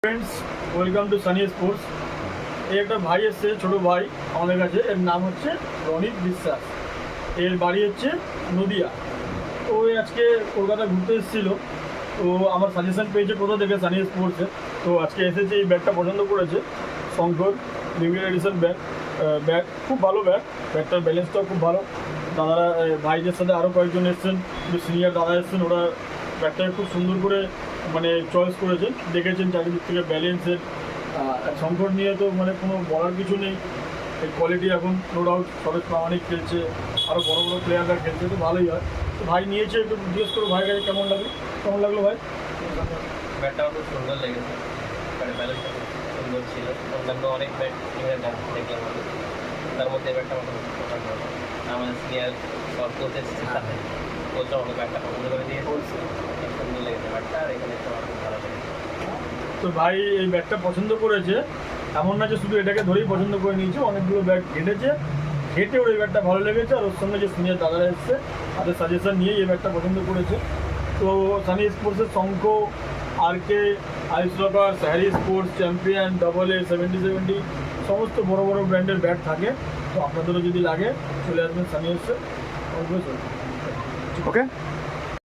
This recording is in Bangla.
Friends, welcome to Sunny sports. এই একটা ভাই এসছে, ছোটো ভাই আমাদের কাছে। এর নাম হচ্ছে রনিত বিশ্বাস। এর বাড়ি হচ্ছে নদিয়া। তো ওই আজকে কলকাতা ঘুরতে এসেছিলো। তো আমার সাজেশন পেয়েছে কোথা থেকে, সানি স্পোর্টসে। তো আজকে এসেছে, এই ব্যাগটা পছন্দ করেছে। শঙ্কর লিমিটেড এডিশন ব্যাগ খুব ভালো ব্যাগটার ব্যালেন্সটাও খুব ভালো। দাদারা ভাইদের সাথে আরও কয়েকজন এসছেন, সিনিয়র দাদা এসছেন। ওরা ব্যাগটাকে খুব সুন্দর করে চয়েস করেছেন, দেখেছেন চারিদিক থেকে ব্যালেন্সের। শঙ্কর নিয়ে তো কোনো বলার কিছু নেই। এই কোয়ালিটি এখন নো ডাউট সরোজ প্রামাণিক খেলছে, আরও বড় বড় প্লেয়াররা খেলছে, তো ভালোই হয়। তো ভাই নিয়েছে, একটু জিজ্ঞেস করো ভাই কাছে কেমন লাগলো ভাই? ব্যাটটা আমার খুব সুন্দর লেগেছে, ব্যালেন্সটা খুব সুন্দর ছিল। অন্যান্য অনেক ব্যাট দেখলাম আমি, তার মধ্যে এই ব্যাটটা আমার খুব পছন্দ হলো। আমাদের সিনিয়র সব কোচ এসেছে, সাথে কোচরা অনেক ব্যাটটা পছন্দ করে দিয়ে বলছে খুব সুন্দর লেগেছে ব্যাটটা, আর এখানে আমার খুব ভালো লেগেছে। তো ভাই এই ব্যাগটা পছন্দ করেছে, এমন না যে শুধু এটাকে ধরেই পছন্দ করে নিয়েছে, অনেকগুলো ব্যাগ ঘেটে ওর এই ব্যাগটা ভালো লেগেছে। আর ওর সঙ্গে যে সিনিয়র দাদারা এসছে তাদের সাজেশন নিয়েই এই ব্যাগটা পছন্দ করেছে। তো সানি স্পোর্টসের Shankha, RK, Ice Rocker, Harry Sports, Champion, AA, 70 সমস্ত বড় বড় ব্র্যান্ডের ব্যাগ থাকে। তো আপনাদেরও যদি লাগে চলে আসবেন সানি এসছে। ওকে।